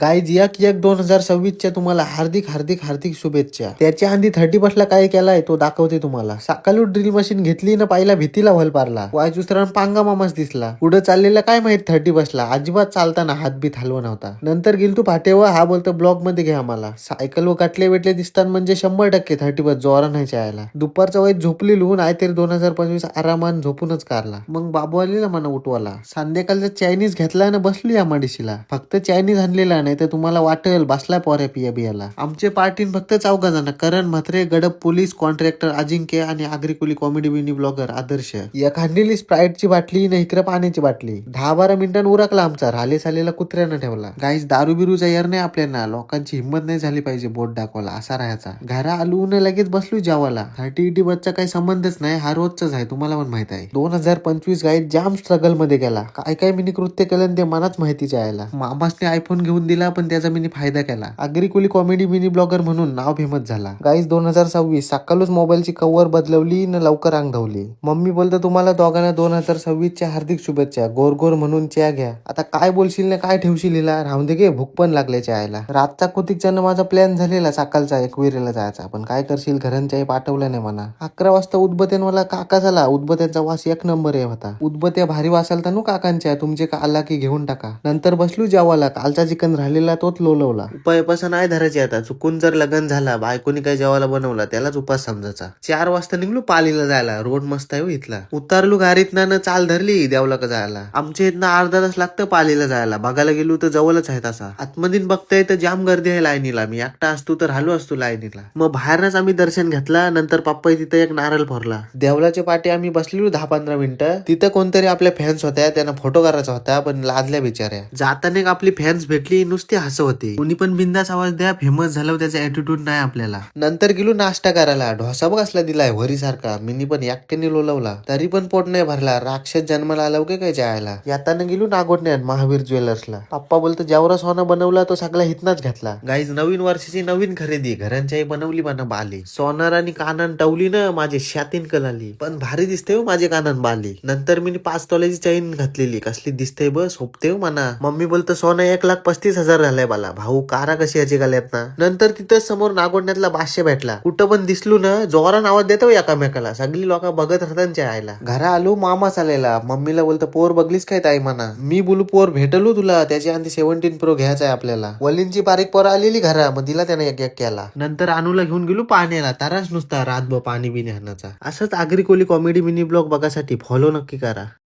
Guys एक 2026 तुम्हाला हार्दिक हार्दिक हार्दिक शुभेच्छा. त्याच्या आधी 31 काय केलाय तो दाखवते तुम्हाला. सकाळी ड्रिल मशीन घेतली ना पाहिला भीतीला व्हल पारला. वाय दुसरा पांगा मामाच दिसला. पुढे चाललेला काय माहित 31 अजिबात चालताना हातबीत हलवा नव्हता. नंतर गेल तू फाटेवर हा बोलतो ब्लॉक मध्ये घ्या आम्हाला. सायकल व काटले वेटले दिसतात म्हणजे 100% 31 जोरा नाही यायला. दुपारचा वय झोपलेलो नाही तरी 2025 आरामान झोपूनच काढला. मग बाबू आलेला मला उठवाला. संध्याकाळचा चायनीज घेतला ना बसलो या माडिशीला. फक्त चायनीज आणलेला नाही तर तुम्हाला वाटेल बसला पोऱ्या पिया बियाला. आमचे पार्टीन फक्त 4 जण करण म्हात्रे, गडप पोलीस, कॉन्ट्रॅक्टर अजिंक्य आणि आगरीकुली कॉमेडी मिनी ब्लॉगर आदर्श. एक आणलेली स्प्राईटची बाटली ना इकडे पाण्याची बाटली. 10-12 मिनिटांनी उरकला आमचा राले सालेला कुत्र्यानं ठेवला. गाईस दारू बिरूचा यर नाही आपल्याला. लोकांची हिंमत नाही झाली पाहिजे बोट दाखवायला असा राहायचा. घरा आलू न लगेच बसलो जेवायला. 30 बच्चा काही संबंधच नाही. हा रोजचाच आहे तुम्हाला पण माहित आहे. 2025 गाईस जाम स्ट्रगल मध्ये गेला. काय काय मिनी कृत्य केलं ते मनाच माहितीच यायला. मामासने आयफोन घेऊन दिला पण त्याचा मिनी फायदा केला. आगरीकुली कॉमेडी मिनी ब्लॉगर म्हणून नाव फेमस झाला. गाईस 2026 सकाळच मोबाईलची कव्हर बदलवली न लवकर अंग धावली. मम्मी बोलतो तुम्हाला दोघांना 2026च्या हार्दिक शुभेच्छा. गोर गोर म्हणून चहा घ्या. आता काय बोलशील ना काय ठेवशील हिला राहून दे गे. भूक पण लागले चहायला. रातचा कुतिकच्यानं माझा प्लॅन झालेला सकाळचा एकविरेला जायचा पण काय करशील घरांच्याही पाठवलं नाही म्हणा. 11 वाजता उदबत्यान मला काका झाला. उदबत्यांचा वास एक नंबर आहे होता. उदबत्या भारी वासालता नु काकांच्या. तुमचे का आला की घेऊन टाका. नंतर बसलो जेवायला. कालचा चिकन राहिलेला तोच लोलवला. उपायपास नाही धरायचे आता. चुकून जर लग्न झाला बायकोनी काय जेवायला बनवला त्यालाच उपास समजायचा. 4 वाजता निघलो पालीला जायला. रोड मस्त आहे इथला. उतारलो गाडीत ना चाल धरली देवला का जायला. आमच्या इथनं अर्धा तास लागतं पालीला जायला. बघायला गेलो तर जवळच आहे तसा. आतमधीन बघताय तर जाम गर्दी आहे लाईनीला. मी एकटा असतो तर हालो असतो लाईनीला. मग बाहेरच आम्ही दर्शन घेतला. नंतर पप्पा तिथं एक नारळ फोरला. देवलाच्या पाठी आम्ही बसलेलो 10-15 मिनिटं. तिथं कोणतरी आपल्या फॅन्स होत्या. त्यांना फोटो करायचा होता पण लाजल्या बिचाऱ्या. जाताना एक आपली फॅन्स भेटली नुसती हसत होती. कोणी पण बिंदास आवाज द्या. फेमस झाल्यावर त्याचा ऍटिट्यूड नाही आपल्याला. नंतर गेलो नाश्ता करायला. ढोसा बघ असला दिलाय वरी सारखा. मिनी पण एकट्याने लोलवला तरी पण पोट नाही भरला. राक्षस जन्माला आला की काय जायला. याताना गेलो नागोटण्यात महावीर ज्वेलर्सला. पप्पा बोलतो जेवढा सोना बनवला तो सगळा हितनाच घेतला. गाईज नवीन वर्षाची नवीन खरेदी घरांच्याही बनवली म्हणा बाली. सोनार आणि कानान टवली ना माझे शातीन कलाली. पण भारी दिसते हो माझे कानान बाली. नंतर मी 5 तोल्याची चैन घातलेली. कसली दिसते बस होपते हो म्हणा. मम्मी बोलतो सोना 1,35,000 झालाय बाला. भाऊ कारा कशी याची गाल्यात ना. नंतर तिथंच समोर नागोटण्यातला बादशा भेटला. कुठं पण दिसलो ना जोरान आवाज देतो एकामेकाला. सगळी लोक बघत राहतात आयला. घरा आलो मामा चालेला. मम्मीला बोलतो पोर बघलीस काय ताई म्हणा. मी बोलू पोर भेटलो तुला. त्याच्या आधी 17 प्रो घ्यायचा आहे आपल्याला. वलींची बारीक पोर आलेली घरा मग दिला त्याने एक केला. नंतर अनुला घेऊन गेलो पाण्याला. ताराच नुसता रातभर पाणी बिणी हाणाचा. असंच आगरीकोली कॉमेडी मिनी ब्लॉग बघासाठी फॉलो नक्की करा.